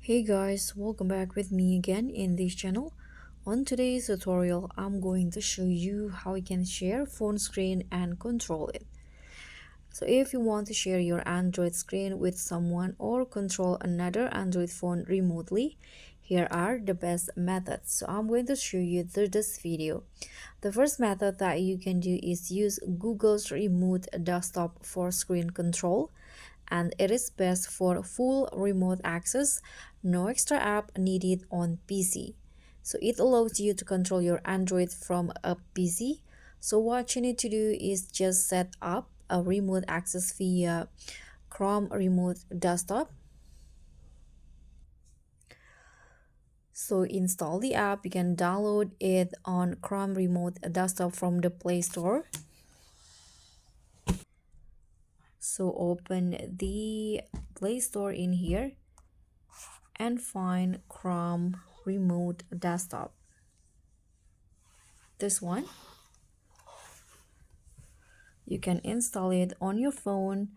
Hey guys, welcome back with me again in this channel. On today's tutorial, I'm going to show you how you can share phone screen and control it. So if you want to share your Android screen with someone or control another Android phone remotely, here are the best methods. So I'm going to show you through this video. The first method that you can do is use Google's Remote Desktop for screen control, and it is best for full remote access, no extra app needed on PC. So it allows you to control your Android from a PC. So what you need to do is just set up a remote access via Chrome Remote Desktop. So install the app. You can download it on Chrome Remote Desktop from the Play Store. So open the Play Store in here and find Chrome Remote Desktop. This one. You can install it on your phone.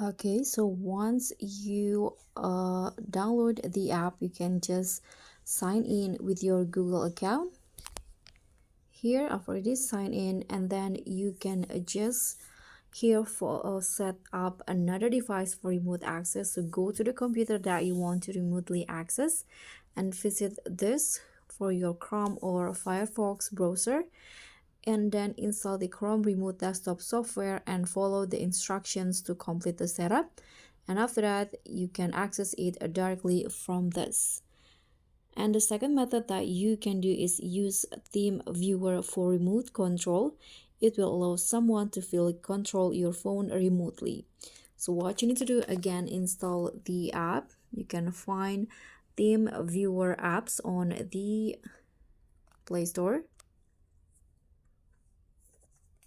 Okay, so once you download the app, you can just sign in with your Google account. Here I've already signed in, and then you can just here for set up another device for remote access. So go to the computer that you want to remotely access and visit this for your Chrome or Firefox browser, and then install the Chrome Remote Desktop software and follow the instructions to complete the setup. And after that, you can access it directly from this. And the second method that you can do is use Theme Viewer for remote control. It will allow someone to fully control your phone remotely. So what you need to do, again, install the app. You can find Theme Viewer apps on the Play Store.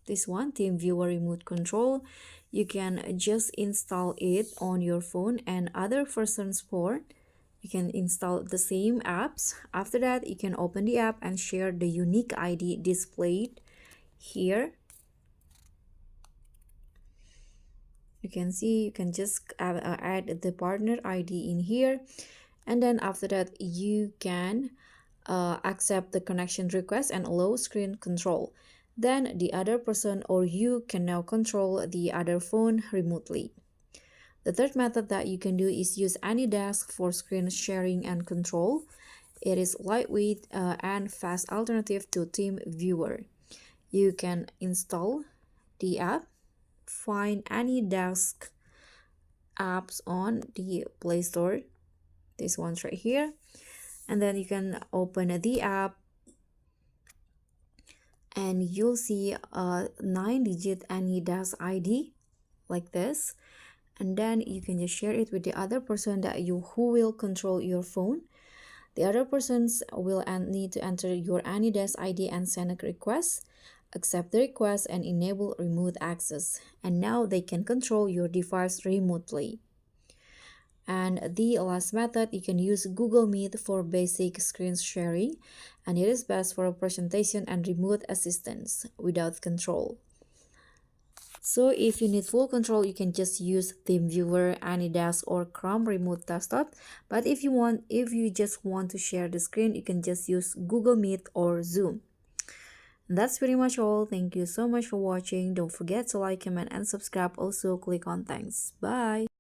This one, Theme Viewer Remote Control. You can just install it on your phone and other person's phone. You can install the same apps. After that, you can open the app and share the unique ID displayed here. You can see you can just add the partner ID in here, and then after that you can accept the connection request and allow screen control. Then the other person or you can now control the other phone remotely. The third method that you can do is use AnyDesk for screen sharing and control. It is lightweight and fast alternative to Theme Viewer. You can install the app, find AnyDesk apps on the Play Store. This one's right here. And then you can open the app and you'll see a 9-digit AnyDesk ID like this. And then you can just share it with the other person who will control your phone. The other persons will need to enter your AnyDesk ID and send a request, accept the request, and enable remote access. And now they can control your device remotely. And the last method, you can use Google Meet for basic screen sharing, and it is best for presentation and remote assistance without control. So if you need full control, you can just use TeamViewer, AnyDesk, or Chrome Remote Desktop. But if you just want to share the screen, you can just use Google Meet or Zoom. And that's pretty much all. Thank you so much for watching. Don't forget to like, comment, and subscribe. Also, click on thanks. Bye.